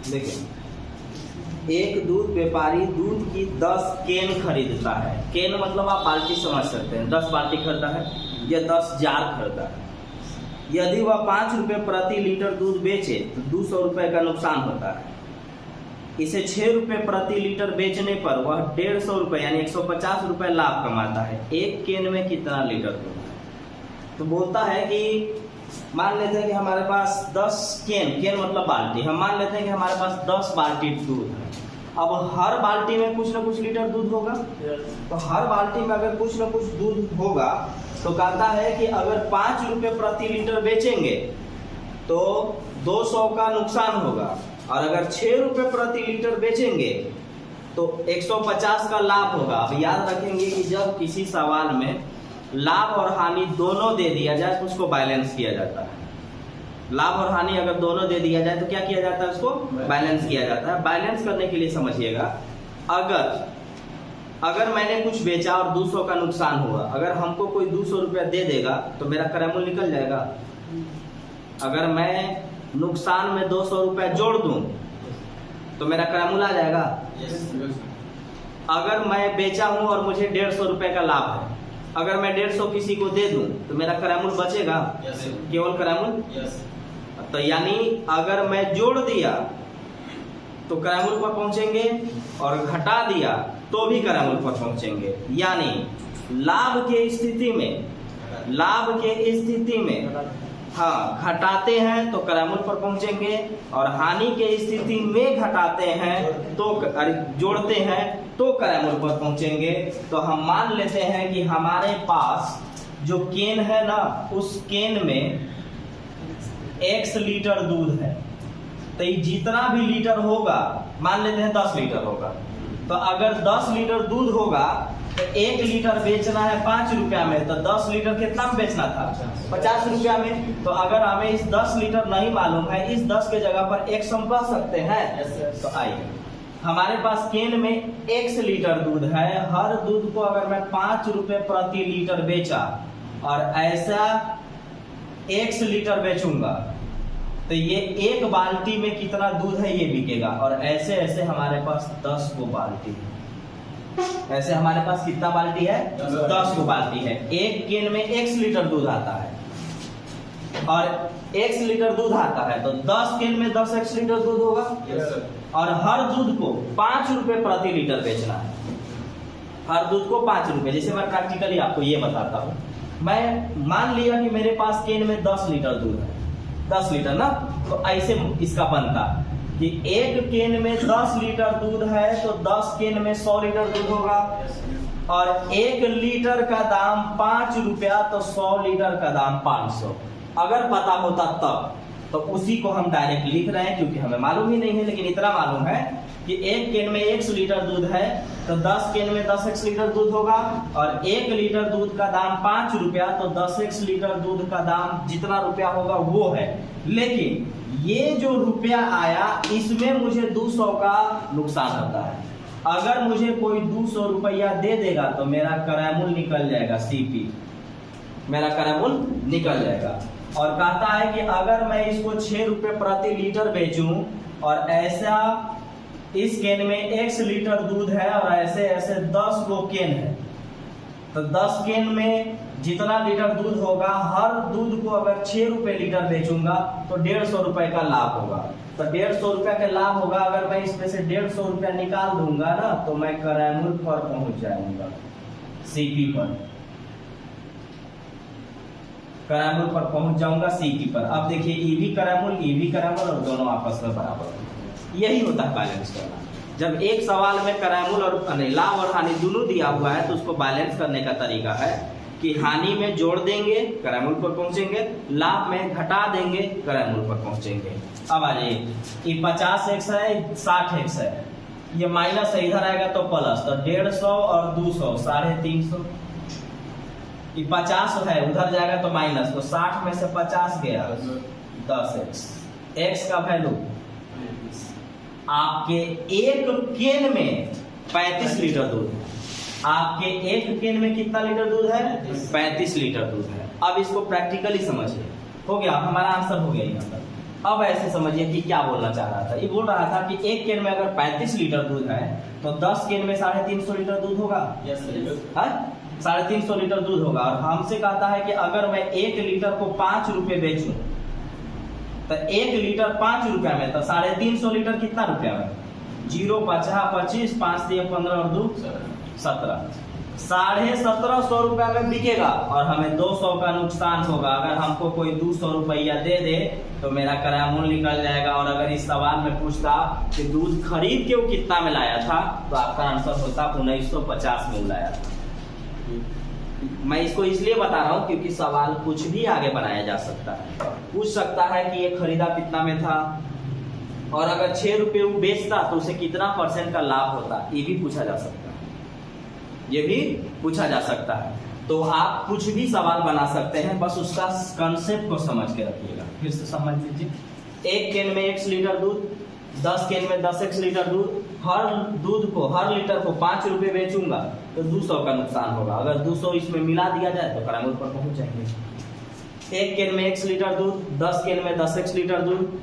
देखिए, एक दूध व्यापारी दूध की 10 केन खरीदता है। केन मतलब आप बाल्टी समझ सकते हैं, 10 बाल्टी खरीदा है या 10 जार खरीदा है। यदि वह 5 रुपये प्रति लीटर दूध बेचे तो 200 रुपये का नुकसान होता है। इसे 6 रुपये प्रति लीटर बेचने पर वह 150 रुपये यानी 150 रुपये लाभ कमाता है। एक केन में कितना लीटर दूध है? तो बोलता है कि मान लेते हैं कि हमारे पास 10 केन मतलब बाल्टी, हम मान लेते हैं कि हमारे पास 10 बाल्टी दूध है। अब हर बाल्टी में कुछ ना कुछ लीटर दूध होगा, तो हर बाल्टी में अगर कुछ ना कुछ दूध होगा तो कहता है कि अगर 5 रुपये प्रति लीटर बेचेंगे तो 200 का नुकसान होगा, और अगर 6 रुपये प्रति लीटर बेचेंगे तो 150 का लाभ होगा। अब याद रखेंगे कि जब किसी सवाल में लाभ और हानि दोनों दे दिया जाए तो उसको बैलेंस किया जाता है। लाभ और हानि अगर दोनों दे दिया जाए तो क्या किया जाता है? उसको बैलेंस किया जाता है। बैलेंस करने के लिए समझिएगा, अगर मैंने कुछ बेचा और 200 का नुकसान हुआ, अगर हमको कोई 200 रुपया दे देगा तो मेरा क्रय मूल्य निकल जाएगा। अगर मैं नुकसान में 200 रुपया जोड़ दूं तो मेरा क्रय मूल्य आ जाएगा। अगर मैं बेचा हूं और मुझे 150 रुपये का लाभ है, अगर मैं 150 किसी को दे दूं तो मेरा क्रय मूल्य बचेगा, केवल क्रय मूल्य। तो यानी अगर मैं जोड़ दिया तो क्रय मूल्य पर पहुंचेंगे और घटा दिया तो भी क्रय मूल्य पर पहुंचेंगे। यानी लाभ के स्थिति में हाँ घटाते हैं तो क्रय मूल्य पर पहुंचेंगे, और हानि के स्थिति में घटाते हैं तो जोड़ते हैं तो क्रय मूल्य पर पहुंचेंगे। तो हम मान लेते हैं कि हमारे पास जो केन है ना, उस केन में x लीटर दूध है, तो ये जितना भी लीटर होगा, मान लेते हैं 10 लीटर होगा, तो अगर 10 लीटर दूध होगा तो 1 लीटर बेचना है 5 रुपया में, तो 10 लीटर कितना में बेचना था? 50 रुपया में। तो अगर हमें इस 10 लीटर नहीं मालूम है, इस 10 के जगह पर x हम कह सकते हैं। तो आइए, हमारे पास केन में x लीटर दूध है। हर दूध को अगर मैं 5 रुपये प्रति लीटर बेचा और ऐसा x लीटर बेचूंगा तो ये एक बाल्टी में कितना दूध है ये बिकेगा। और ऐसे ऐसे हमारे पास 10 को बाल्टी है। ऐसे हमारे पास कितना बाल्टी है? 10 को बाल्टी है। एक केन में x लीटर दूध आता है, और x लीटर दूध आता है तो 10 केन में 10x लीटर दूध होगा। और हर दूध को 5 रुपये प्रति लीटर बेचना है। हर दूध को 5 रुपये। जैसे मैं प्रैक्टिकली आपको ये बताता हूँ, मैं मान लिया कि मेरे पास केन में 10 लीटर दूध है, 10 लीटर ना, तो ऐसे इसका बनता कि एक केन में 10 लीटर दूध है तो 10 केन में 100 लीटर दूध होगा, और 1 लीटर का दाम 5 रुपया तो 100 लीटर का दाम 500। अगर पता होता तब तो उसी को हम डायरेक्ट लिख रहे हैं, क्योंकि हमें मालूम ही नहीं है, लेकिन इतना मालूम है कि एक केन में 1 लीटर दूध है तो 10 केन में 10x लीटर दूध होगा, और 1 लीटर दूध का दाम 5 रुपया तो 10x लीटर दूध का दाम जितना रुपया होगा वो है। लेकिन ये जो रुपया आया इसमें मुझे 200 का नुकसान होता है। अगर मुझे कोई 200 रुपया दे देगा तो मेरा क्रय मूल्य निकल जाएगा, CP, मेरा क्रय मूल्य निकल जाएगा। और कहता है कि अगर मैं इसको 6 रुपये प्रति लीटर बेचूं और ऐसा इस केन में x लीटर दूध है और ऐसे ऐसे 10 गो केन है, तो 10 केन में जितना लीटर दूध होगा, हर दूध को अगर 6 रुपये लीटर बेचूंगा तो 150 रुपये का लाभ होगा। तो 150 रुपये का लाभ होगा। अगर मैं इसमें से 150 रुपया निकाल दूंगा ना तो मैं क्रय मूल्य पर पहुंच जाऊंगा, CP पर, क्रय मूल्य पर पहुंच जाऊंगा, CP पर। अब देखिए EV क्रय मूल्य और दोनों आपस में बराबर। यही होता है बैलेंस करना। जब एक सवाल में क्रय मूल्य और लाभ और हानि दोनों दिया हुआ है तो उसको बैलेंस करने का तरीका है कि हानि में जोड़ देंगे, क्रय मूल्य पर पहुंचेंगे, लाभ में घटा देंगे, क्रय मूल्य पर पहुंचेंगे। अब आ जाइए, ये 50x है, 60x है, ये माइनस है, इधर आएगा तो प्लस, तो 150 और 200 350। ये 50 है, उधर जाएगा तो माइनस, तो 60 में से 50 गया 10x। x का वैल्यू आपके एक केन में 35 लीटर दूध है। आपके एक केन में कितना लीटर दूध है? 35 लीटर दूध है। अब इसको प्रैक्टिकली समझिए। हो गया, हमारा आंसर हो गया यहाँ पर। अब ऐसे समझिए कि क्या बोलना चाह रहा था। ये बोल रहा था कि एक केन में अगर 35 लीटर दूध है तो 10 केन में 350 लीटर दूध होगा। 350 लीटर दूध होगा। और हमसे कहता है कि अगर मैं 1 लीटर को 5 रुपए बेचूं तो 1 लीटर 5 रुपया में, तो 350 लीटर कितना रुपया में? 0 5 25, 5 3 15 और 2 17, 1750 रुपया में बिकेगा और हमें 200 का नुकसान होगा। अगर हमको कोई 200 रुपया दे दे तो मेरा किराया मूल्य निकल जाएगा। और अगर इस सवाल में पूछता कि दूध खरीद के वो कितना में लाया था तो आपका आंसर होता 1950 में लाया था। मैं इसको इसलिए बता रहा हूँ क्योंकि सवाल कुछ भी आगे बनाया जा सकता है। पूछ सकता है कि ये खरीदा कितना में था, और अगर 6 रुपये वो बेचता तो उसे कितना % का लाभ होता, ये भी पूछा जा सकता है। ये भी पूछा जा सकता है। तो आप कुछ भी सवाल बना सकते हैं, बस उसका कंसेप्ट को समझ के रखिएगा। फिर से समझ लीजिए, 1 केन में 1 लीटर दूध, 10 केन में 10x लीटर दूध, हर दूध को हर लीटर को 5 रुपए बेचूंगा तो 200 का नुकसान होगा। अगर 200 इसमें मिला दिया जाए तो किराए पर पहुंच जाएंगे। 1 केन में 1 लीटर दूध, 10 केन में 10x लीटर दूध,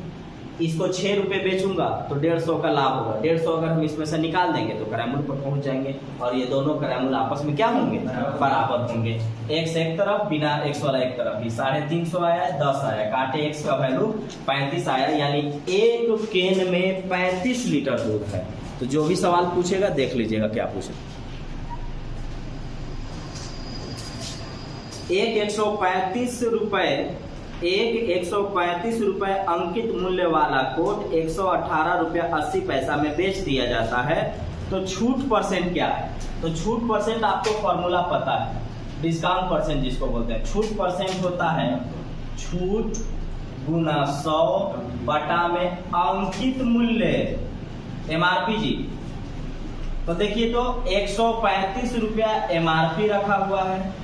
इसको 6 रुपए बेचूंगा तो 150 का लाभ होगा। 150 अगर हम इसमें से निकाल देंगे तो किराए मूल्य पर पहुंच जाएंगे। और ये दोनों किराए मूल्य आपस में क्या होंगे? बराबर होंगे। x एक तरफ, बिना x वाला एक तरफ। 350 आया, 10 आया, काटे x का वैल्यू 35 आया, यानी 1 केन में 35 लीटर दूध है। तो जो भी सवाल पूछेगा देख लीजिएगा क्या पूछे। 135 रुपए अंकित मूल्य वाला कोट 118 रुपया 80 पैसा में बेच दिया जाता है तो छूट % क्या है? तो छूट % आपको फॉर्मूला पता है, डिस्काउंट % जिसको बोलते हैं। छूट % होता है छूट गुना 100 बटा में अंकित मूल्य MRP जी। तो देखिए, तो 135 रुपया MRP रखा हुआ है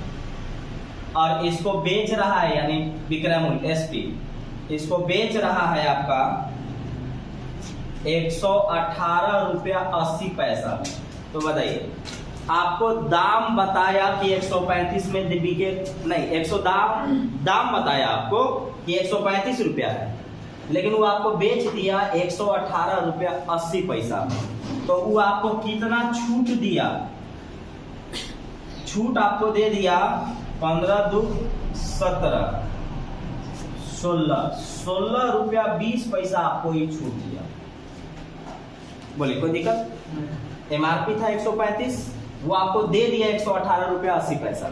और इसको बेच रहा है, यानी विक्रय मूल्य SP, इसको बेच रहा है आपका 118 रुपया 80 पैसा। तो बताइए, आपको दाम बताया कि 135 में बिके नहीं, 100 दाम बताया आपको कि 135 रुपया है, लेकिन वो आपको बेच दिया 118 रुपया 80 पैसा। तो वो आपको कितना छूट दिया? छूट आपको दे दिया 15 2 17 16 रुपया 20 पैसा आपको ये छूट दिया। बोलिए, कोई दिक्कत? MRP था 135, वो आपको दे दिया 118 रुपया 80 पैसा,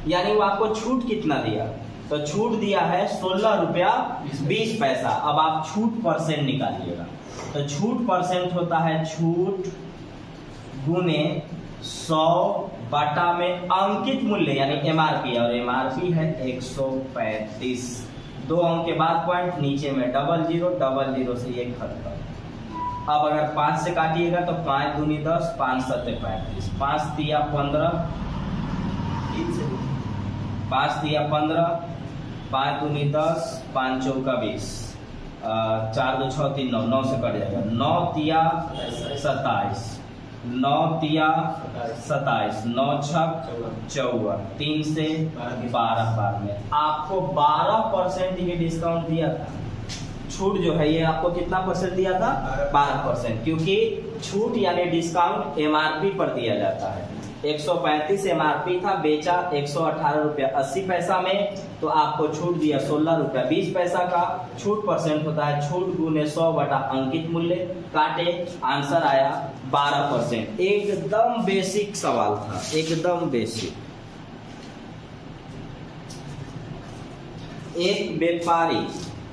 यानी वो आपको छूट कितना दिया? तो छूट दिया है 16 रुपया 20 पैसा। अब आप छूट % निकालिएगा। तो छूट % होता है छूट गुने 100 बटा में अंकित मूल्य यानी MRP, और MRP है 135। 2 अंक के बाद पॉइंट, नीचे में 00 से ये खत्म। अब अगर 5 से काटिएगा तो 5 दूनी 10, 5 7 35, 5 तिया 15, 5 तिया 15, 5 दूनी 10, 5 चौका 20, 4 2 6 3 9, 9 से कट जाएगा। 9 तिया 27, 9 तिया 27, 9 छक 54, 3 से 12 बार में आपको 12% ये डिस्काउंट दिया था। छूट जो है ये आपको कितना % दिया था? 12%, क्योंकि छूट यानी डिस्काउंट MRP पर दिया जाता है। 135 MRP था, बेचा 118 रुपया 80 पैसा में, तो आपको छूट दिया 16 रुपया 20 पैसा का। छूट % होता है छूट गुने 100 बटा अंकित मूल्य, काटे, आंसर आया 12%। एकदम बेसिक सवाल था, एकदम बेसिक। एक व्यापारी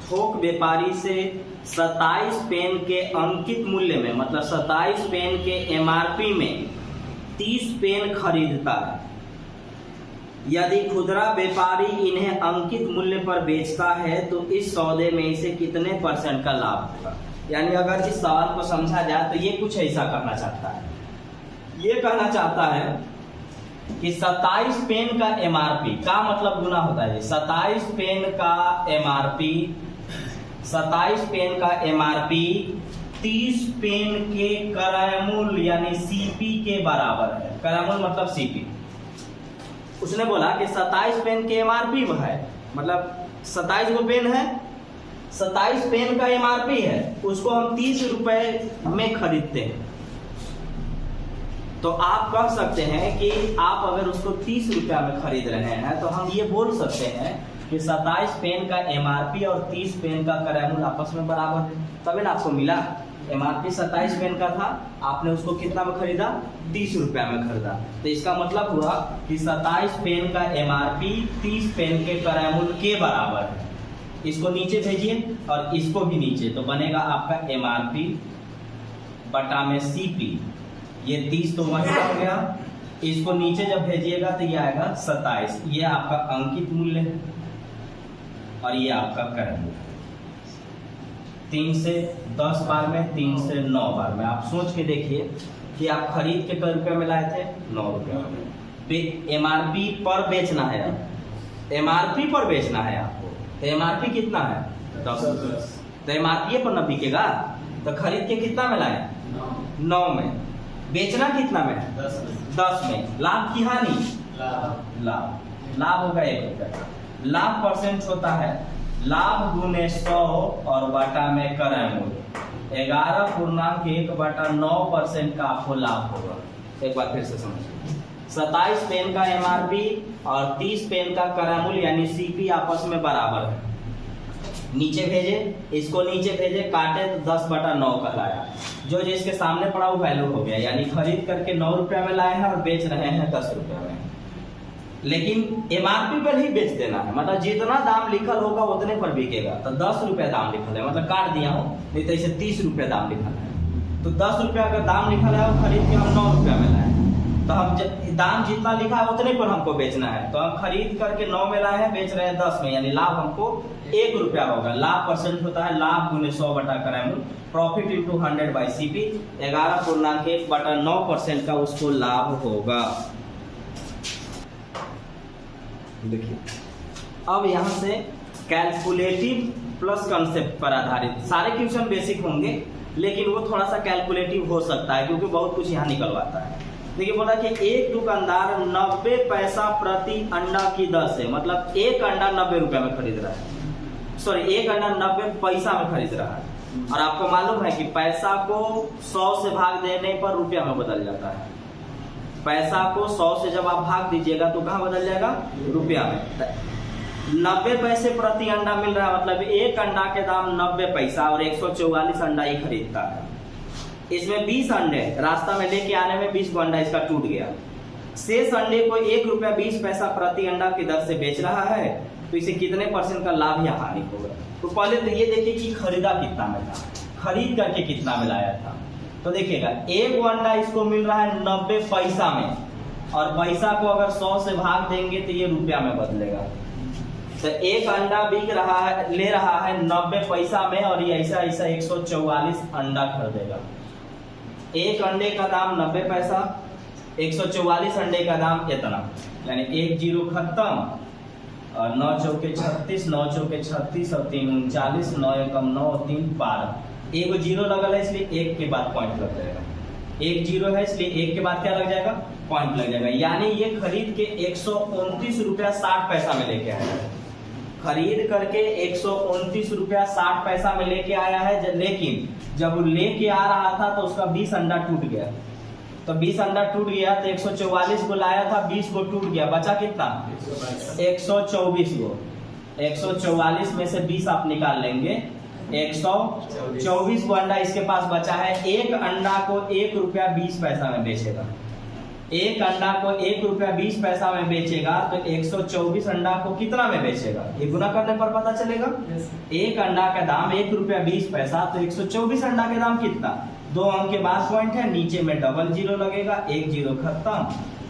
थोक व्यापारी से 27 पेन के अंकित मूल्य में, मतलब 27 पेन के MRP में 30 पेन खरीदता है। यदि खुदरा व्यापारी इन्हें अंकित मूल्य पर बेचता है तो इस सौदे में इसे कितने % का लाभ होगा? यानी अगर इस सवाल को समझा जाए तो ये कुछ ऐसा कहना चाहता है, ये कहना चाहता है कि 27 पेन का MRP का मतलब गुना होता है 27 पेन का MRP, 27 पेन का MRP 30 पेन के क्रय मूल्य यानी CP के बराबर है। क्रय मूल्य मतलब CP। उसने बोला कि 27 पेन के MRP है, मतलब 27 गो पेन है, 27 पेन का MRP है, उसको हम 30 रुपए में खरीदते हैं। तो आप कह सकते हैं कि आप अगर उसको 30 रुपया में खरीद रहे हैं तो हम ये बोल सकते हैं कि 27 पेन का MRP और 30 पेन का क्रय मूल्य आपस में बराबर है। तभी ना आपको मिला। MRP 27 पेन का था, आपने उसको कितना में खरीदा? 30 रुपया में खरीदा। तो इसका मतलब हुआ कि 27 पेन का MRP 30 पेन के क्रय मूल्य के बराबर है। इसको नीचे भेजिए और इसको भी नीचे, तो बनेगा आपका MRP बटा में CP। ये 30 तो वहीं हो गया, इसको नीचे जब भेजिएगा तो ये आएगा 27। ये आपका अंकित मूल्य है और ये आपका क्रय मूल्य। 3 से 10 बार में, 3 से 9 बार में। आप सोच के देखिए कि आप खरीद के कितने रुपये में लाए थे? 9 रुपये में। MRP पर बेचना है, MRP पर बेचना है आपको, तो MRP कितना है? 10 रुपये। तो MRP पर न बिकेगा, तो खरीद के कितना में लाए? 9 में। बेचना कितना में? 10 में। लाभ की हानि? लाभ होगा 1 रुपया। लाभ परसेंट होता है लाभ गुने 100 और बटा में क्रय मूल्य। 11.1/9% का आपको लाभ होगा। एक बार फिर से समझिए, 27 पेन का MRP और 30 पेन का क्रय मूल्य यानी CP आपस में बराबर है। नीचे भेजे, इसको नीचे भेजे, काटे तो 10/9 कहलाया। जो जिसके सामने पड़ा वो वैल्यू हो गया, यानी खरीद करके 9 रुपया में लाए हैं और बेच रहे हैं 10 रुपया में। लेकिन MRP पर ही बेच देना है, मतलब जितना दाम लिखल होगा उतने पर बिकेगा। तो 10 रुपया दाम लिखल है, मतलब काट दिया हूँ, नहीं तो इसे 30 रुपया दाम लिखल है। तो 10 रुपया का दाम लिखल है और खरीद के हम 9 रुपया में लाए, तो हम दाम जितना लिखा है उतने पर हमको बेचना है। तो हम खरीद करके 9 में लाए हैं, बेच रहे हैं 10 में, यानी लाभ हमको 1 रुपया होगा। लाभ परसेंट होता है लाभ गुने 100 बटा क्रय मूल्य। Profit into 100 by CP। 11.1/9% का उसको लाभ होगा। देखिए, अब यहाँ से कैलकुलेटिव प्लस कंसेप्ट पर आधारित सारे क्वेश्चन बेसिक होंगे, लेकिन वो थोड़ा सा कैलकुलेटिव हो सकता है क्योंकि बहुत कुछ यहाँ निकलवाता है। देखिए, बोला कि एक दुकानदार 90 पैसा प्रति अंडा की दर से, मतलब एक अंडा 90 रुपया में खरीद रहा है, सॉरी एक अंडा 90 पैसा में खरीद रहा है। और आपको मालूम है कि पैसा को 100 से भाग देने पर रुपया में बदल जाता है। पैसा को 100 से जब आप भाग दीजिएगा तो कहाँ बदल जाएगा? रुपया में। 90 पैसे प्रति अंडा मिल रहा है, मतलब एक अंडा के दाम 90 पैसा और 144 अंडा ही खरीदता है। इसमें 20 अंडे रास्ता में लेके आने में 20 अंडा इसका टूट गया। शेष अंडे को 1 रुपया 20 पैसा प्रति अंडा की दर से बेच रहा है, तो इसे कितने % का लाभ या हानि होगा? तो पहले तो ये देखिए कि खरीदा कितना में था, खरीद करके कितना में लाया था। तो देखिएगा, एक अंडा इसको मिल रहा है 90 पैसा में, और पैसा को अगर 100 से भाग देंगे तो ये रुपया में बदलेगा। तो एक अंडा बिक रहा है, ले रहा है 90 पैसा में, और ये ऐसा 144 अंडा खरीदेगा। एक अंडे का दाम 90 पैसा, 144 अंडे का दाम इतना, यानी 1 जीरो खत्म, और 9 चौके 36, 9 चौके 36 और 3 39, 9 एकम 9 और 3 12। एक जीरो लगल है इसलिए एक के बाद पॉइंट लग जाएगा। एक जीरो है इसलिए एक के बाद क्या लग जाएगा? पॉइंट लग जाएगा। यानी ये खरीद के 129 रुपया 60 पैसा में लेके आया है। खरीद करके 129 रुपया 60 पैसा में लेके आया है, लेकिन जब वो लेके आ रहा था तो उसका 20 अंडा टूट गया। तो 20 अंडा टूट गया तो 144 को लाया था, 20 को टूट गया, बचा कितना? 124 को। 144 में से 20 आप निकाल लेंगे, 124 को अंडा इसके पास बचा है। एक अंडा को 1 रुपया 20 पैसा में बेचेगा। एक अंडा को 1 रुपया 20 पैसा में बेचेगा तो 124 अंडा को कितना में बेचेगा? ये गुना करने पर पता चलेगा। एक अंडा का दाम 1 रुपया 20 पैसा, तो 124 अंडा के दाम कितना? 2 अंक के बाद पॉइंट है, नीचे में डबल जीरो लगेगा, 1 जीरो खत्म।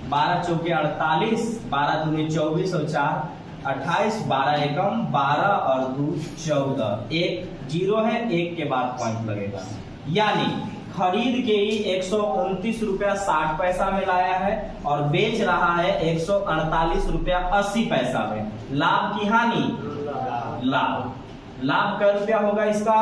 12 चौके 48, 12 दूनी 24 और 4 28, 12 एकम 12 और 2 14। एक जीरो है, एक के बाद पॉइंट लगेगा। यानी खरीद के ही 129 रुपया 60 पैसा में लाया है और बेच रहा है 148 रुपया 80 पैसा में। लाभ की हानि? लाभ का रुपया होगा इसका?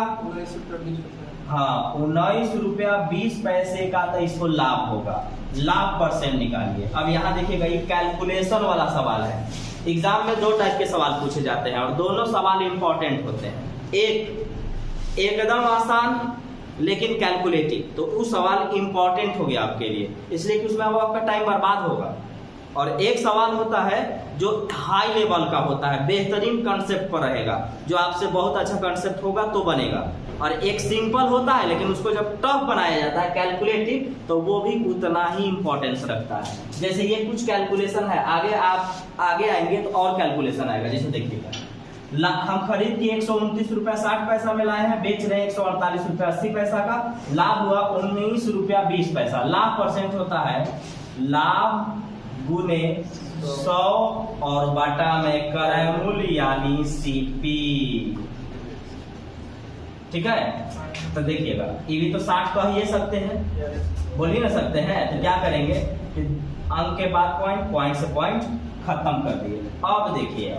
हाँ, 19 रुपया 20 पैसे का तो इसको लाभ होगा। लाभ % निकालिए। अब यहाँ देखिएगा, ये कैलकुलेशन वाला सवाल है, एग्जाम में दो टाइप के सवाल पूछे जाते हैं और दोनों सवाल इंपॉर्टेंट होते हैं। एक एकदम आसान लेकिन कैलकुलेटिव, तो वो सवाल इंपॉर्टेंट हो गया आपके लिए, इसलिए कि उसमें वो आपका टाइम बर्बाद होगा। और एक सवाल होता है जो हाई लेवल का होता है, बेहतरीन कंसेप्ट पर रहेगा, जो आपसे बहुत अच्छा कंसेप्ट होगा तो बनेगा। और एक सिंपल होता है लेकिन उसको जब टफ बनाया जाता है कैलकुलेटिव, तो वो भी उतना ही इंपॉर्टेंस रखता है। जैसे ये कुछ कैलकुलेशन है, आगे आप आगे आएंगे तो और कैलकुलेशन आएगा। जैसे देखिएगा, हम खरीद के 129 रुपया 60 पैसा में लाए हैं, बेच रहे हैं 148 रुपया 80 पैसा का, लाभ हुआ 19 रुपया 20 पैसा। लाभ परसेंट होता है लाभ गुने 100 और बटा में क्रय मूल्य यानी सीपी। ठीक है, तो देखिएगा ये भी तो 60 कह ही सकते हैं, बोल ही ना सकते हैं। तो क्या करेंगे कि अंक के बाद पॉइंट, पॉइंट से पॉइंट खत्म कर दिए। अब देखिए,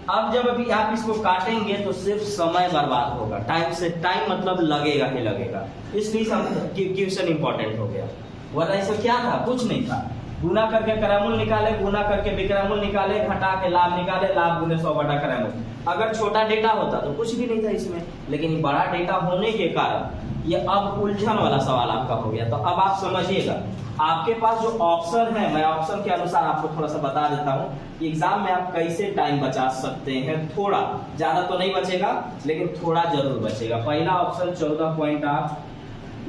अब जब अभी आप इसको काटेंगे तो सिर्फ समय बर्बाद होगा, टाइम से टाइम मतलब लगेगा ही लगेगा, इसलिए क्वेश्चन इंपॉर्टेंट हो गया। वरना इसमें क्या था, कुछ नहीं था। गुना करके क्रयमूल्य निकाले, गुना करके विक्रयमूल्य निकाले, घटा के लाभ निकाले, लाभ गुने 100 बटा क्रयमूल्य। अगर छोटा डेटा होता तो कुछ भी नहीं था इसमें, लेकिन बड़ा डेटा होने के कारण ये अब उलझन वाला सवाल आपका हो गया। तो अब आप समझिएगा, आपके पास जो ऑप्शन है, मैं ऑप्शन के अनुसार आपको थोड़ा सा बता देता हूँ कि एग्जाम में आप कैसे टाइम बचा सकते हैं। थोड़ा ज्यादा तो नहीं बचेगा लेकिन थोड़ा जरूर बचेगा। पहला ऑप्शन 14.8,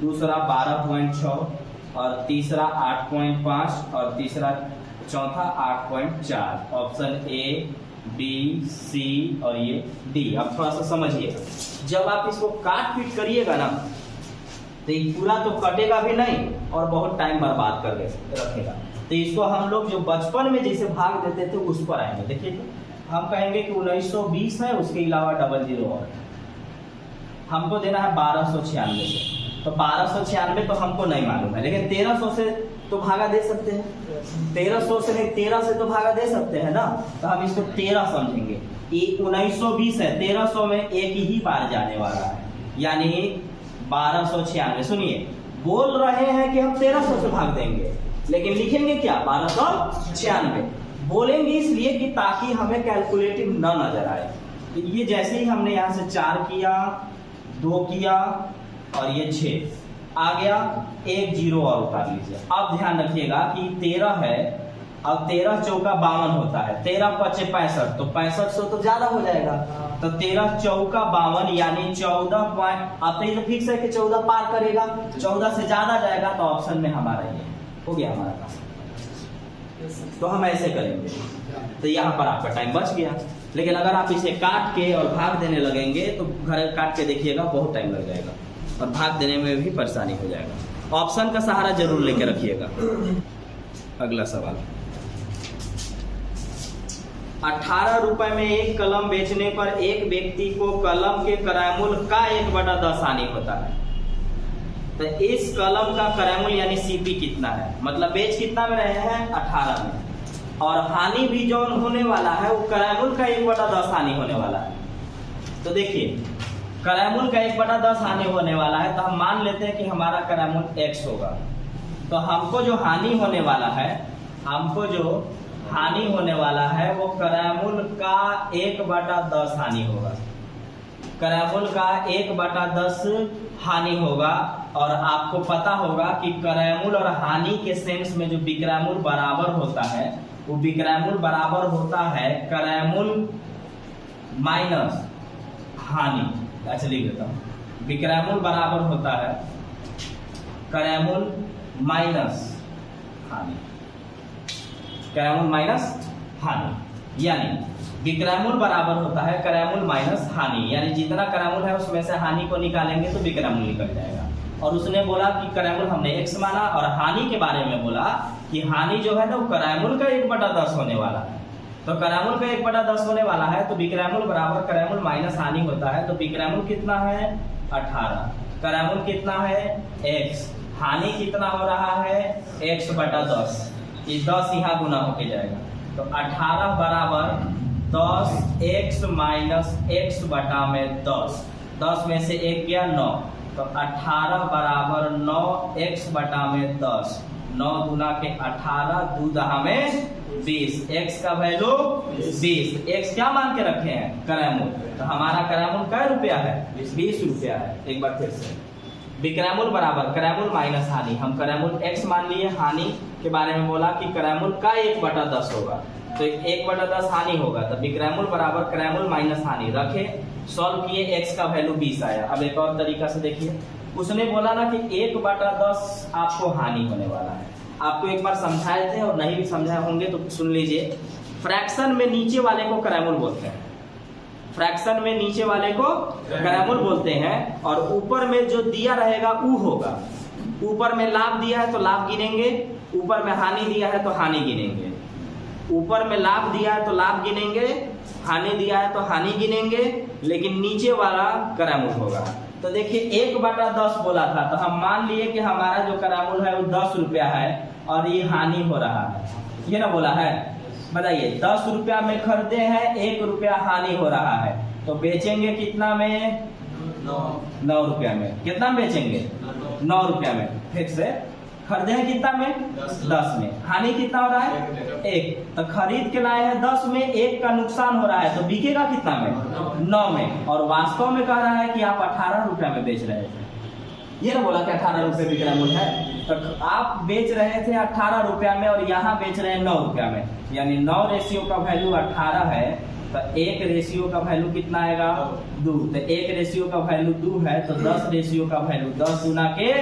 दूसरा 12.6 और तीसरा 8.5 और चौथा 8.4। ऑप्शन ए, बी, सी और ये डी। अब थोड़ा सा समझिएगा, जब आप इसको काट पीट करिएगा ना तो ये पूरा तो कटेगा भी नहीं और बहुत टाइम बर्बाद कर रखेगा। तो इसको हम लोग जो बचपन में जैसे भाग देते थे उस पर आएंगे। देखिए, हम कहेंगे कि 1920 है, उसके अलावा 00 और हमको देना है 1296 से। तो 1296 तो हमको नहीं मालूम है, लेकिन 1300 से तो भागा दे सकते हैं। 1300 से नहीं, 13 से तो भागा दे सकते हैं ना, तो हम इसको 13 समझेंगे। ये 1920 है, 1300 में एक ही बार जाने वाला है, यानी 1296। सुनिए, बोल रहे हैं कि हम 1300 से भाग देंगे, लेकिन लिखेंगे क्या, 1296। बोलेंगे इसलिए कि ताकि हमें कैलकुलेटिव न नजर आए। तो ये जैसे ही हमने यहाँ से 4 किया, 2 किया और ये 6 आ गया, 1 0 और उतार लीजिए। अब ध्यान रखिएगा कि 13 है, अब 13 चौका 52 होता है, 13 पचे 65, तो 6500 तो ज्यादा हो जाएगा। तो 13 चौका 52 यानी 14 पॉइंट। अब तो ये फिक्स है कि 14 पार करेगा, 14 से ज्यादा जाएगा तो ऑप्शन में हमारा ये हो गया हमारा काम। तो हम ऐसे करेंगे, तो यहाँ पर आपका टाइम बच गया। लेकिन अगर आप इसे काट के और भाग देने लगेंगे तो घर काट के देखिएगा बहुत टाइम लग जाएगा और भाग देने में भी परेशानी हो जाएगा। ऑप्शन का सहारा जरूर लेके रखिएगा। अगला सवाल, 18 रुपए में एक कलम बेचने पर एक व्यक्ति को कलम के क्रयमूल्य का 1/10 हानि होता है। तो इस कलम का क्रयमूल्य यानी सीपी कितना है, मतलब बेच कितना में रहे हैं, 18 में, और हानि भी जो होने वाला है वो क्रयमूल्य का 1/10 हानि होने वाला है। तो देखिए, क्रयमूल्य का 1/10 हानि होने वाला है, तो हम मान लेते हैं कि हमारा क्रयमूल्य x होगा। तो हमको जो हानि होने वाला है, वो क्रयमूल्य का 1/10 हानि होगा। क्रयमूल्य का 1/10 हानि होगा। और आपको पता होगा कि क्रयमूल्य और हानि के सेंस में जो विक्रयमूल्य बराबर होता है, वो विक्रयमूल्य बराबर होता है क्रयमूल्य माइनस हानि। अच्छा लिख देता हूँ, विक्रयमूल्य बराबर होता है क्रयमूल्य माइनस हानि, क्रयमूल्य माइनस हानि, यानी विक्रयमूल्य बराबर होता है क्रयमूल्य माइनस हानि। यानी जितना क्रयमूल्य है उसमें से हानि को निकालेंगे तो विक्रयमूल्य निकल जाएगा। और उसने बोला कि क्रयमूल्य हमने x माना, और हानि के बारे में बोला कि हानि जो है ना वो क्रयमूल्य का 1/10 होने वाला है। तो क्रयमूल्य का 1/10 होने वाला है, तो विक्रयमूल्य बराबर क्रयमूल्य माइनस हानि होता है। तो विक्रयमूल्य कितना है, 18, क्रयमूल्य कितना है, x, हानि कितना हो रहा है, x/10। ये 10 यहाँ गुना होके जाएगा, तो 18 बराबर 10x माइनस x बटा में 10, 10 में से 1 गया 9, तो 18 बराबर 9x बटा में 10 9 दूना के 18, 2 दहा में 20, x का वैल्यू 20। x क्या मान के रखे हैं? क्रयमूल। तो हमारा क्रयमूल कै रुपया है? 20 रुपया है। एक बार फिर से, विक्रयमूल बराबर क्रयमूल माइनस हानि। हम क्रयमूल x मान लिए, हानि के बारे में बोला कि क्रयमूल का 1/10 होगा, तो 1/10 हानि होगा, तो विक्रयमूल बराबर क्रयमूल माइनस हानि रखे, सॉल्व किए, x का वैल्यू 20 आया। अब एक और तरीका से देखिए, उसने बोला ना कि 1/10 आपको हानि होने वाला है। आपको एक बार समझाए थे और नहीं भी समझाए होंगे तो सुन लीजिए। फ्रैक्शन में नीचे वाले को क्रयमूल बोलते हैं, फ्रैक्शन में नीचे वाले को क्रयमूल बोलते हैं, और ऊपर में जो दिया रहेगा वो होगा। ऊपर में लाभ दिया है तो लाभ गिनेंगे, ऊपर में हानि दिया है तो हानि गिनेंगे। ऊपर में लाभ दिया है तो लाभ गिनेंगे, हानि दिया है तो हानि गिनेंगे, लेकिन नीचे वाला क्रयमूल होगा। तो देखिए 1/10 बोला था, तो हम मान लिए कि हमारा जो क्रयमूल है वो 10 रुपया है और ये हानि हो रहा है, ये ना बोला है। बताइए 10 रुपया में खरीदे हैं, 1 रुपया हानि हो रहा है, तो बेचेंगे कितना में? 9 रुपया में। कितना बेचेंगे? 9 रुपया में। फिर से खरीदे हैं कितना में? 10 में। हानि कितना हो रहा है? 1। तो खरीद के लाए हैं 10 में, 1 का नुकसान हो रहा है, तो बिकेगा कितना में? 9 में। और वास्तव में कह रहा है कि आप 18 रुपया में बेच रहे थे, ये ना बोला कि 18 रुपये विक्रयमूल है, तो आप बेच रहे थे 18 रुपया में और यहाँ बेच रहे हैं 9 रुपया में, यानी 9 रेशियो का वैल्यू 18 है, तो 1 रेशियो का वैल्यू कितना आएगा? 2। तो 1 रेशियो का वैल्यू 2 है, तो 10 रेशियो का वैल्यू 10 गुना के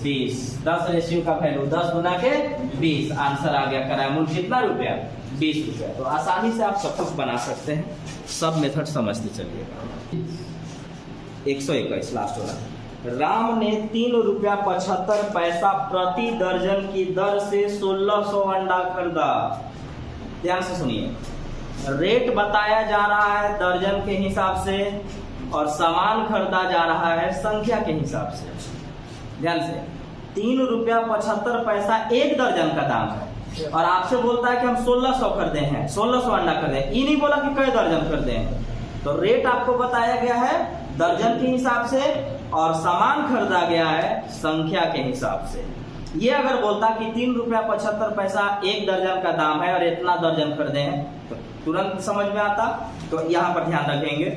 20। 10 रेशियो का वैल्यू 10 गुना के 20। आंसर आ गया क्रयमूल कितना रुपया? 20 रुपया। तो आसानी से आप सब कुछ बना सकते हैं, सब मेथड समझते चलिएगा। 121 लास्ट वाला। राम ने 3 रुपया 75 पैसा प्रति दर्जन की दर से 1600 अंडा खरीदा। ध्यान से सुनिए, रेट बताया जा रहा है दर्जन के हिसाब से और सामान खरीदा जा रहा है संख्या के हिसाब से। ध्यान से, 3 रुपया 75 पैसा 1 दर्जन का दाम है और आपसे बोलता है कि हम 1600 खरीदे हैं, 1600 अंडा खरीदे हैं। ये नहीं बोला कि कई दर्जन खरीदे हैं। तो रेट आपको बताया गया है दर्जन के हिसाब से और सामान खरीदा गया है संख्या के हिसाब से। ये अगर बोलता कि 3 रुपया 75 पैसा 1 दर्जन का दाम है और इतना दर्जन खरीदे हैं तो तुरंत समझ में आता। तो यहाँ पर ध्यान रखेंगे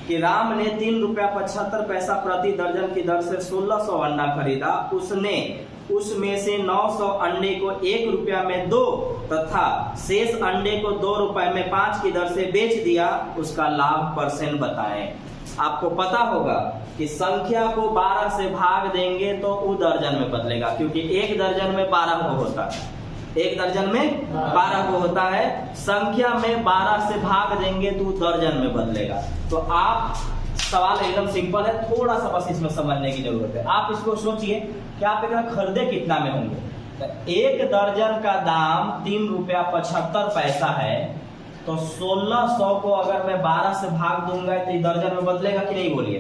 कि राम ने 3 रुपया 75 पैसा प्रति दर्जन की दर से 1600 अंडा खरीदा। उसने उसमें से 900 अंडे को 1 रुपया में 2 तथा शेष अंडे को 2 रुपए में 5 की दर से बेच दिया। उसका लाभ परसेंट बताएं। आपको पता होगा कि संख्या को 12 से भाग देंगे तो वो दर्जन में बदलेगा, क्योंकि 1 दर्जन में 12 को होता है, 1 दर्जन में 12 को होता है। संख्या में 12 से भाग देंगे तो दर्जन में बदलेगा। तो आप, सवाल एकदम सिंपल है, थोड़ा सा बस इसमें समझने की जरूरत है। आप इसको सोचिए कि आप एक खरीदे कितना में होंगे। तो 1 दर्जन का दाम 3 रुपया 75 पैसा है, तो 1600 को अगर मैं 12 से भाग दूंगा तो दर्जन में बदलेगा कि नहीं, बोलिए।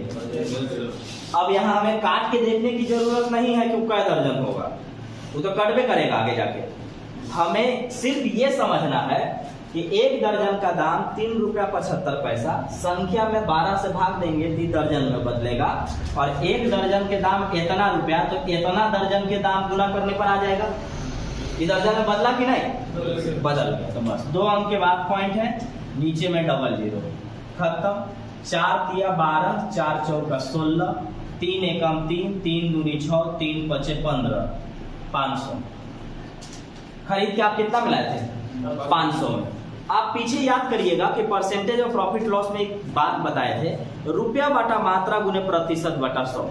अब यहाँ हमें काट के देखने की जरूरत नहीं है कि क्या दर्जन होगा, वो तो कटबे करेगा आगे जाके। हमें सिर्फ ये समझना है कि 1 दर्जन का दाम 3 रुपया 75 पैसा, संख्या में 12 से भाग देंगे तो दर्जन में बदलेगा, और 1 दर्जन के दाम इतना रुपया, तो इतना दर्जन के दाम गुना करने पर आ जाएगा। ये दर्जन में बदला कि नहीं? बदल गया। तो बस 2 अंक के बाद पॉइंट है, नीचे में 00 खत्म। 4 तिया 12, 4 चौका 16, 3 एकम 3, 3 दूनी 6, 3 पचे 15, 500। खरीद के आप कितना मिलाए थे? 500 में। आप पीछे याद करिएगा कि परसेंटेज ऑफ प्रॉफिट लॉस में एक बात बताए थे, रुपया बटा मात्रा गुने प्रतिशत बटा 100।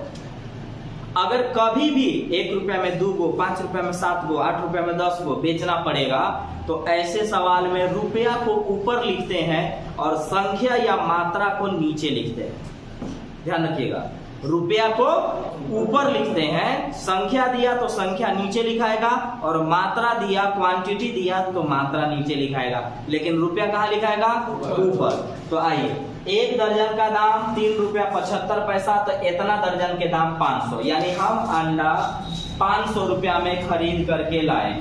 अगर कभी भी 1 रुपया में 2 गो, 5 रुपया में 7 गो, 8 रुपया में 10 गो बेचना पड़ेगा, तो ऐसे सवाल में रुपया को ऊपर लिखते हैं और संख्या या मात्रा को नीचे लिखते हैं। ध्यान रखिएगा, रुपया को ऊपर लिखते हैं, संख्या दिया तो संख्या नीचे लिखाएगा, और मात्रा दिया, क्वांटिटी दिया तो मात्रा नीचे लिखाएगा, लेकिन रुपया कहाँ लिखाएगा? ऊपर। तो आइए, 1 दर्जन का दाम 3 रुपया 75 पैसा, तो इतना दर्जन के दाम 500, यानी हम अंडा 500 रुपया में खरीद करके लाए।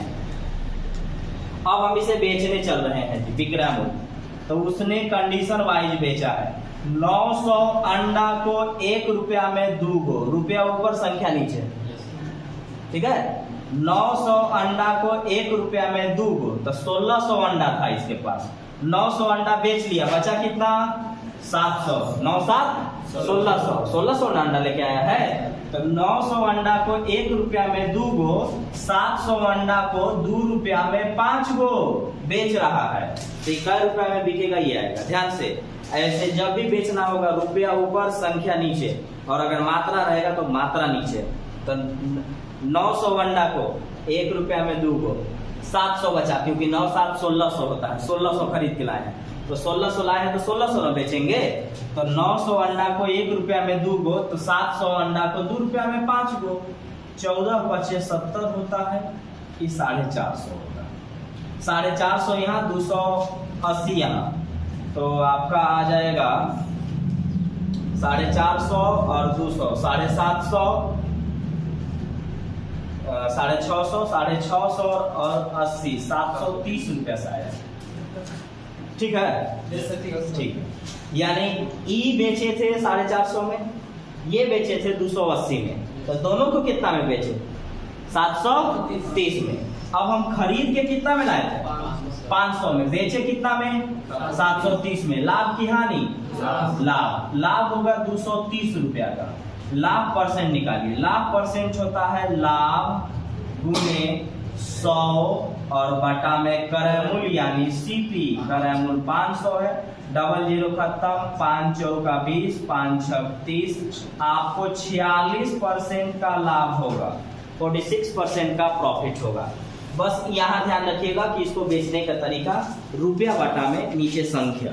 अब हम इसे बेचने चल रहे हैं विक्रय मूल्य, तो उसने कंडीशन वाइज बेचा है। 900 अंडा को 1 रुपया में 2 गो, रुपया ऊपर संख्या नीचे, ठीक है। 900 अंडा को 1 रुपया में 2 गो, तो 1600 अंडा था इसके पास। 900 अंडा बेच लिया, बचा कितना? 700। 9 7 1600, 1600 अंडा लेके आया है। तो 900 अंडा को 1 रुपया में 2 गो, 700 अंडा को 2 रुपया में 5 गो बेच रहा है। तो कै रुपया में बिकेगा ये आएगा। ध्यान से, ऐसे जब भी बेचना होगा रुपया ऊपर संख्या नीचे, और अगर मात्रा रहेगा तो मात्रा नीचे। तो 900 अंडा को 1 रुपया में 2 गो, 700 बचा, क्योंकि 9 7 1600 होता है। 1600 खरीद के लाए हैं, तो 1600 लाए हैं तो 1600 में बेचेंगे। तो 900 अंडा को 1 रुपया में 2 गो, तो 700 अंडा को 2 रुपया में 5 गो। 14 पचे 70 होता है कि 450 होता है। 450 यहाँ, 280 यहाँ, तो आपका आ जाएगा 450 और 200, 750, 650, 650 और 80, 730 रुपया से आया। ठीक है, ठीक है। यानी ई बेचे थे 450 में, ये बेचे थे 280 में, तो दोनों को कितना में बेचे? 730 में। अब हम खरीद के कितना में लाए थे? 500 में। बेचे कितना में? 730 में। लाभ की हानि? लाभ होगा 230 रुपया का। लाभ परसेंट निकालिए। लाभ परसेंट होता है लाभ गुने 100 और बटा में क्रय मूल्य यानी सीपी। क्रय मूल्य 500 है, डबल जीरो खत्म, 5 चौका 20, 5 छक 30। आपको 46% का लाभ होगा, 46% का प्रॉफिट होगा। बस यहाँ ध्यान रखिएगा कि इसको बेचने का तरीका रुपया बटा में नीचे संख्या।